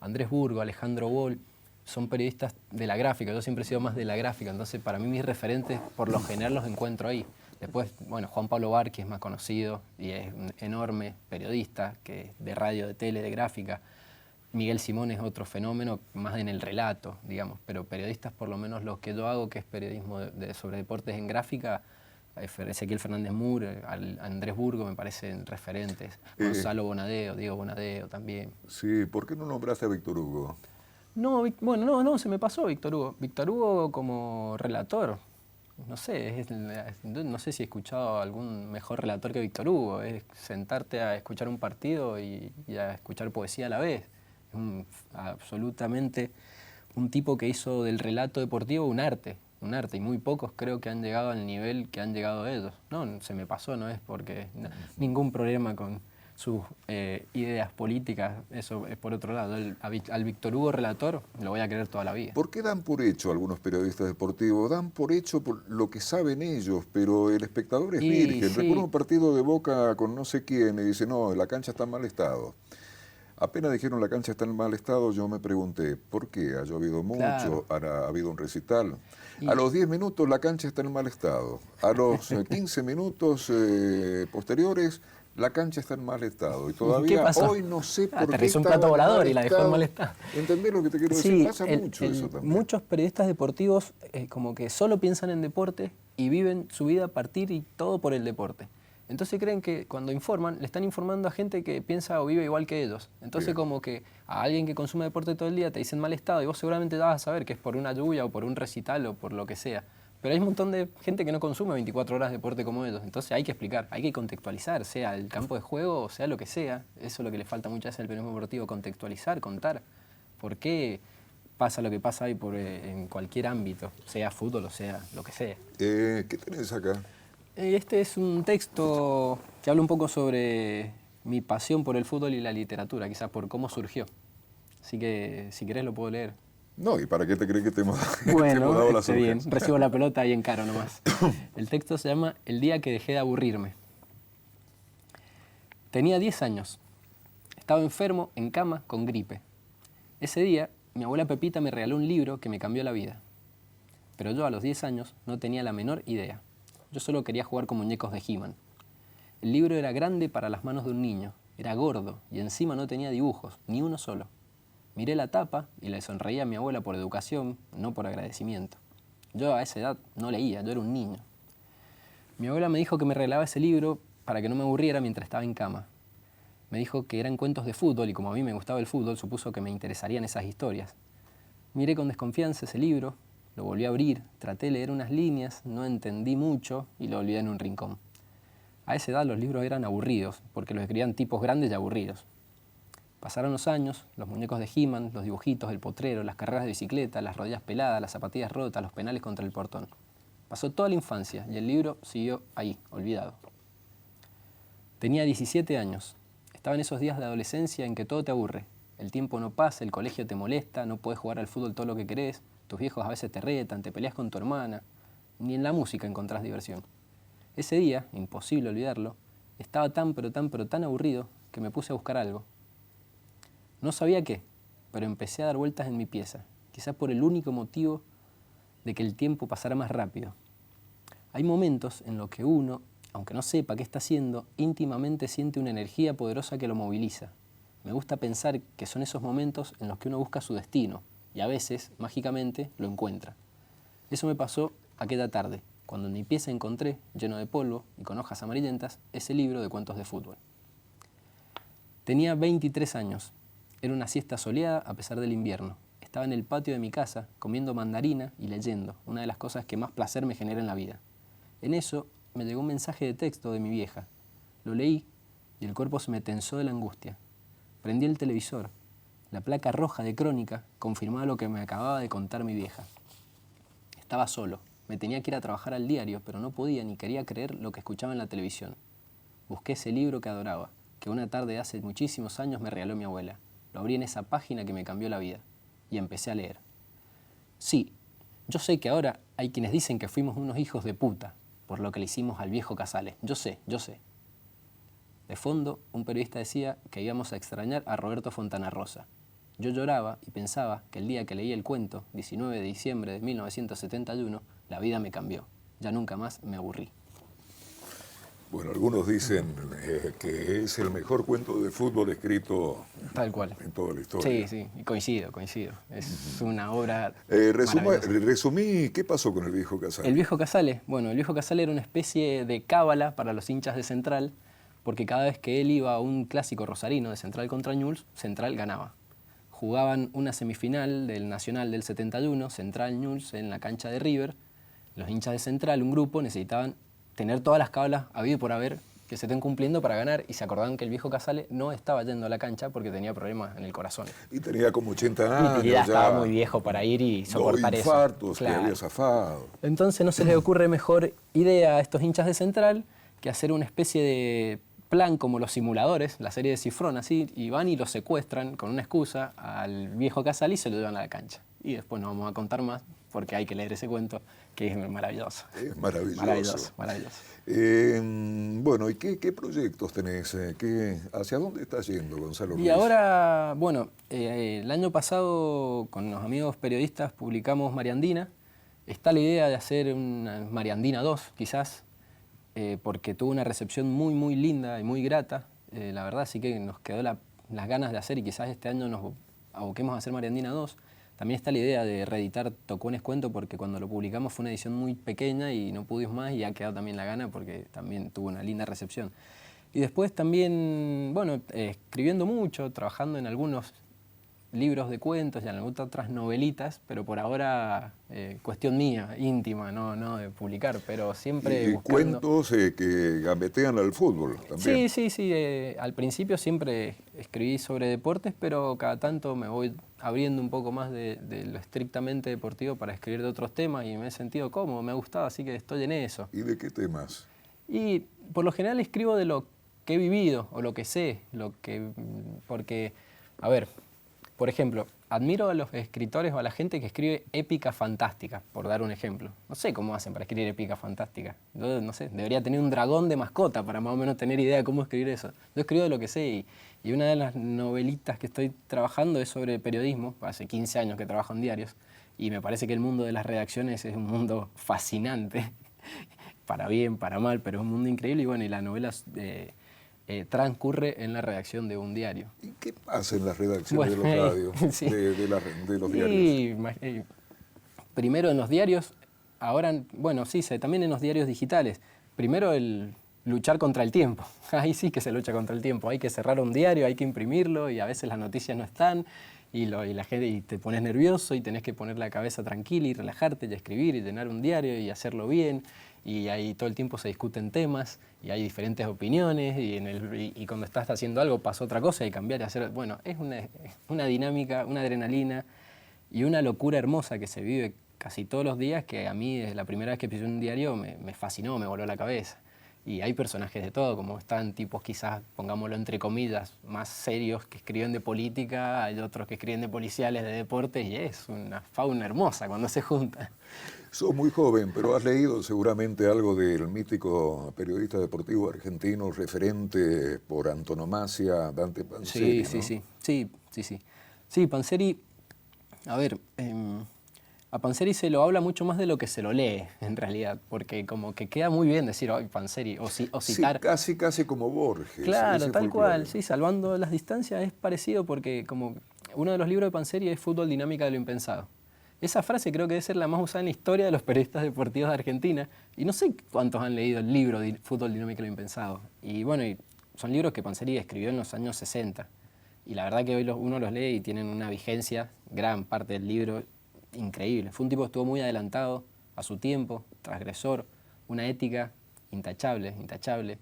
Andrés Burgo, Alejandro Boll, son periodistas de la gráfica, yo siempre he sido más de la gráfica, entonces para mí mis referentes por lo general los encuentro ahí. Después, bueno, Juan Pablo Barqui es más conocido y es un enorme periodista que de radio, de tele, de gráfica. Miguel Simón es otro fenómeno, más en el relato, digamos, pero periodistas por lo menos los que yo hago, que es periodismo sobre deportes en gráfica, Ezequiel Fernández Mur, Andrés Burgo me parecen referentes, Gonzalo Bonadeo, Diego Bonadeo también. Sí, ¿por qué no nombraste a Víctor Hugo? No, bueno, no, se me pasó Víctor Hugo. Víctor Hugo como relator, no sé, no sé si he escuchado algún mejor relator que Víctor Hugo, es sentarte a escuchar un partido y a escuchar poesía a la vez. Absolutamente un tipo que hizo del relato deportivo un arte, y muy pocos creo que han llegado al nivel que han llegado ellos. No, se me pasó, no es porque ningún problema con sus ideas políticas, eso es por otro lado. Al Víctor Hugo relator lo voy a querer toda la vida. ¿Por qué dan por hecho algunos periodistas deportivos? Dan por hecho por lo que saben ellos, pero el espectador es virgen. Sí. Recuerdo un partido de Boca con no sé quién y dice, no, la cancha está en mal estado. Apenas dijeron la cancha está en mal estado, yo me pregunté, ¿por qué? Ha llovido mucho, ha habido un recital. A los 10 minutos la cancha está en mal estado. A los 15 minutos posteriores la cancha está en mal estado. Y todavía hoy no sé por qué aterrizó un plato volador y la dejó en mal estado. ¿Entendés lo que te quiero decir? Pasa mucho eso también. Muchos periodistas deportivos como que solo piensan en deporte y viven su vida a partir y todo por el deporte. Entonces creen que cuando informan, le están informando a gente que piensa o vive igual que ellos. Entonces como que a alguien que consume deporte todo el día te dicen mal estado y vos seguramente vas a saber que es por una lluvia o por un recital o por lo que sea. Pero hay un montón de gente que no consume 24 horas de deporte como ellos. Entonces hay que explicar, hay que contextualizar, sea el campo de juego o sea lo que sea. Eso es lo que le falta muchas veces al periodismo deportivo, contextualizar, contar por qué pasa lo que pasa hoy en cualquier ámbito, sea fútbol o sea lo que sea. ¿Qué tenés acá? Este es un texto que habla un poco sobre mi pasión por el fútbol y la literatura, quizás por cómo surgió. Así que, si querés, lo puedo leer. No, ¿y para qué te crees que te hemos bueno, dado las bien, recibo la pelota y encaro nomás. El texto se llama El día que dejé de aburrirme. Tenía 10 años. Estaba enfermo, en cama, con gripe. Ese día, mi abuela Pepita me regaló un libro que me cambió la vida. Pero yo, a los 10 años, no tenía la menor idea. Yo solo quería jugar con muñecos de He-Man. El libro era grande para las manos de un niño, era gordo y encima no tenía dibujos, ni uno solo. Miré la tapa y le sonreía a mi abuela por educación, no por agradecimiento. Yo a esa edad no leía, yo era un niño. Mi abuela me dijo que me regalaba ese libro para que no me aburriera mientras estaba en cama. Me dijo que eran cuentos de fútbol y como a mí me gustaba el fútbol, supuso que me interesarían esas historias. Miré con desconfianza ese libro. Lo volví a abrir, traté de leer unas líneas, no entendí mucho y lo olvidé en un rincón. A esa edad los libros eran aburridos, porque los escribían tipos grandes y aburridos. Pasaron los años, los muñecos de He-Man, los dibujitos, el potrero, las carreras de bicicleta, las rodillas peladas, las zapatillas rotas, los penales contra el portón. Pasó toda la infancia y el libro siguió ahí, olvidado. Tenía 17 años. Estaba en esos días de adolescencia en que todo te aburre. El tiempo no pasa, el colegio te molesta, no puedes jugar al fútbol todo lo que querés. Tus viejos a veces te retan, te peleas con tu hermana. Ni en la música encontrás diversión. Ese día, imposible olvidarlo, estaba tan aburrido que me puse a buscar algo. No sabía qué, pero empecé a dar vueltas en mi pieza, quizás por el único motivo de que el tiempo pasara más rápido. Hay momentos en los que uno, aunque no sepa qué está haciendo, íntimamente siente una energía poderosa que lo moviliza. Me gusta pensar que son esos momentos en los que uno busca su destino y a veces, mágicamente, lo encuentra. Eso me pasó aquella tarde, cuando en mi pieza encontré, lleno de polvo y con hojas amarillentas, ese libro de cuentos de fútbol. Tenía 23 años. Era una siesta soleada a pesar del invierno. Estaba en el patio de mi casa, comiendo mandarina y leyendo, una de las cosas que más placer me genera en la vida. En eso me llegó un mensaje de texto de mi vieja. Lo leí y el cuerpo se me tensó de la angustia. Prendí el televisor. La placa roja de Crónica confirmaba lo que me acababa de contar mi vieja. Estaba solo. Me tenía que ir a trabajar al diario, pero no podía ni quería creer lo que escuchaba en la televisión. Busqué ese libro que adoraba, que una tarde hace muchísimos años me regaló mi abuela. Lo abrí en esa página que me cambió la vida. Y empecé a leer. Sí, yo sé que ahora hay quienes dicen que fuimos unos hijos de puta por lo que le hicimos al viejo Casale. Yo sé. De fondo, un periodista decía que íbamos a extrañar a Roberto Fontana Rosa. Yo lloraba y pensaba que el día que leí el cuento, 19 de diciembre de 1971, la vida me cambió. Ya nunca más me aburrí. Bueno, algunos dicen que es el mejor cuento de fútbol escrito Tal cual. en toda la historia. Sí, y coincido. Es una obra maravillosa. Resumí, ¿qué pasó con el viejo Casale? El viejo Casale, bueno, el viejo Casale era una especie de cábala para los hinchas de Central, porque cada vez que él iba a un clásico rosarino de Central contra Newell's, Central ganaba. Jugaban una semifinal del Nacional del 71, Central Newell's en la cancha de River. Los hinchas de Central, un grupo, necesitaban tener todas las cábalas habido por haber que se estén cumpliendo para ganar, y se acordaban que el viejo Casale no estaba yendo a la cancha porque tenía problemas en el corazón. Y tenía como 80 años. Y ya estaba muy viejo para ir y soportar eso. Infartos que había zafado. Entonces no se les ocurre mejor idea a estos hinchas de Central que hacer una especie de plan como los simuladores, la serie de Cifrón, así, y van y lo secuestran con una excusa al viejo Casale y se lo llevan a la cancha. Y después no vamos a contar más porque hay que leer ese cuento, que es maravilloso. Es maravilloso. Maravilloso. Bueno, ¿y qué proyectos tenés? ¿Hacia dónde estás yendo, Gonzalo Ruiz? Y ahora, bueno, el año pasado con los amigos periodistas publicamos Mariandina. Está la idea de hacer una Mariandina 2, quizás, porque tuvo una recepción muy linda y muy grata, la verdad, así que nos quedó las ganas de hacer, y quizás este año nos aboquemos a hacer Mariandina 2. También está la idea de reeditar Tocones Cuento, porque cuando lo publicamos fue una edición muy pequeña y no pudimos más, y ha quedado también la gana porque también tuvo una linda recepción. Y después también, bueno, escribiendo mucho, trabajando en algunos libros de cuentos y en algunas otras novelitas, pero por ahora cuestión mía, íntima, no de publicar, pero siempre buscando... Cuentos que gambetean al fútbol también. Sí. Al principio siempre escribí sobre deportes, pero cada tanto me voy abriendo un poco más de lo estrictamente deportivo para escribir de otros temas, y me he sentido cómodo, me ha gustado, así que estoy en eso. ¿Y de qué temas? Y por lo general escribo de lo que he vivido o lo que sé, porque, a ver, por ejemplo, admiro a los escritores o a la gente que escribe épica fantástica, por dar un ejemplo. No sé cómo hacen para escribir épica fantástica. Yo no sé, debería tener un dragón de mascota para más o menos tener idea de cómo escribir eso. Yo escribo de lo que sé, y una de las novelitas que estoy trabajando es sobre periodismo. Hace 15 años que trabajo en diarios, y me parece que el mundo de las redacciones es un mundo fascinante, para bien, para mal, pero es un mundo increíble. Y bueno, y la novela transcurre en la redacción de un diario. ¿Y qué pasa en las redacciones de los radios, sí. de los diarios? Primero en los diarios, ahora, bueno, sí, también en los diarios digitales. Primero el luchar contra el tiempo. Ahí sí que se lucha contra el tiempo. Hay que cerrar un diario, hay que imprimirlo, y a veces las noticias no están, y la gente, y te pones nervioso y tenés que poner la cabeza tranquila y relajarte y escribir y llenar un diario y hacerlo bien. Y ahí todo el tiempo se discuten temas y hay diferentes opiniones, y cuando estás haciendo algo pasa otra cosa y cambiar y hacer... Bueno, es una dinámica, una adrenalina y una locura hermosa que se vive casi todos los días, que a mí desde la primera vez que pisé un diario me fascinó, me voló la cabeza. Y hay personajes de todo, como están tipos quizás, pongámoslo entre comillas, más serios que escriben de política, hay otros que escriben de policiales, de deportes, y es una fauna hermosa cuando se juntan. Sos muy joven, pero has leído seguramente algo del mítico periodista deportivo argentino, referente por antonomasia, Dante Panzeri, Sí, ¿no? sí. Sí, Panzeri, a ver, a Panzeri se lo habla mucho más de lo que se lo lee, en realidad, porque como que queda muy bien decir, ay, Panzeri, o Sí, citar. casi como Borges, Claro, ese tal folclore. cual, sí, salvando las distancias es parecido porque como uno de los libros de Panzeri es Fútbol, dinámica de lo impensado. Esa frase creo que debe ser la más usada en la historia de los periodistas deportivos de Argentina y no sé cuántos han leído el libro de Fútbol, dinámica de lo impensado. Y bueno, son libros que Panzeri escribió en los años 60 y la verdad que hoy uno los lee y tienen una vigencia, gran parte del libro, increíble. Fue un tipo que estuvo muy adelantado a su tiempo, transgresor, una ética intachable, intachable.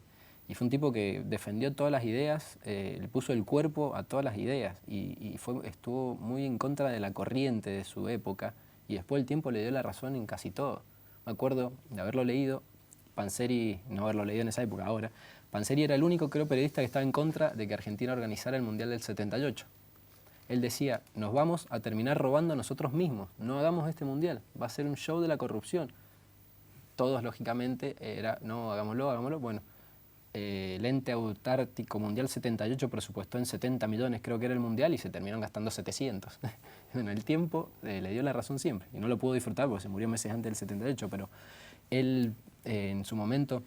Y fue un tipo que defendió todas las ideas, le puso el cuerpo a todas las ideas y estuvo muy en contra de la corriente de su época y después el tiempo le dio la razón en casi todo. Me acuerdo de haberlo leído, Panzeri, no haberlo leído en esa época, ahora, Panzeri era el único, creo, periodista que estaba en contra de que Argentina organizara el Mundial del 78. Él decía, nos vamos a terminar robando a nosotros mismos, no hagamos este Mundial, va a ser un show de la corrupción. Todos, lógicamente, era, no, hagámoslo, bueno. El ente autártico mundial 78 presupuestó en 70 millones, creo que era el mundial, y se terminaron gastando 700. Bueno, el tiempo le dio la razón siempre, y no lo pudo disfrutar porque se murió meses antes del 78, pero él en su momento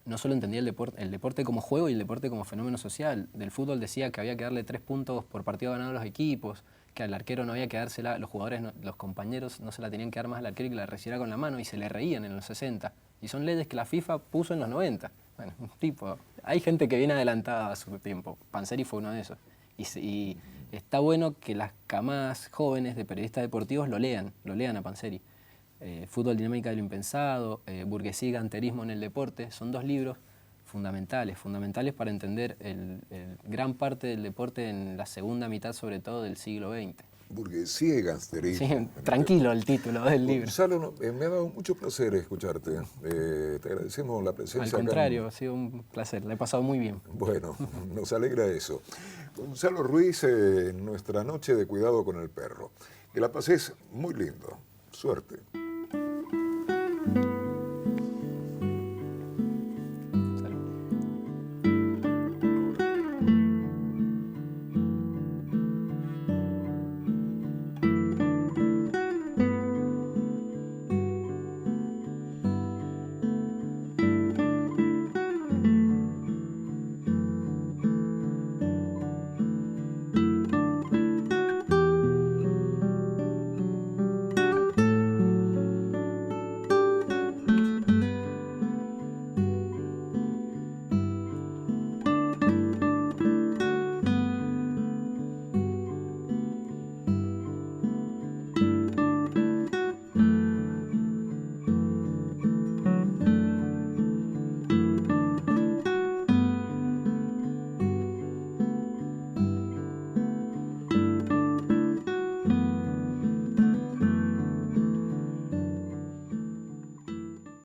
no solo entendía el deporte como juego y el deporte como fenómeno social. Del fútbol decía que había que darle 3 puntos por partido ganado a los equipos, que al arquero no había que dársela, los jugadores, los compañeros no se la tenían que dar más al arquero y que la recibiera con la mano, y se le reían en los 60. Y son leyes que la FIFA puso en los 90. Bueno, un tipo, hay gente que viene adelantada a su tiempo. Panzeri fue uno de esos. Y está bueno que las camadas jóvenes de periodistas deportivos lo lean a Panzeri. Fútbol, dinámica de lo impensado, Burguesía y ganterismo en el deporte, son 2 libros fundamentales para entender gran parte del deporte en la segunda mitad, sobre todo, del siglo XX. Burguesía y gangsterismo. Sí, tranquilo el título del libro. Gonzalo, me ha dado mucho placer escucharte. Te agradecemos la presencia. Al contrario, ha sido un placer, la he pasado muy bien. Bueno, nos alegra eso. Gonzalo Ruiz, en nuestra noche de cuidado con el perro. Que la pases muy lindo. Suerte.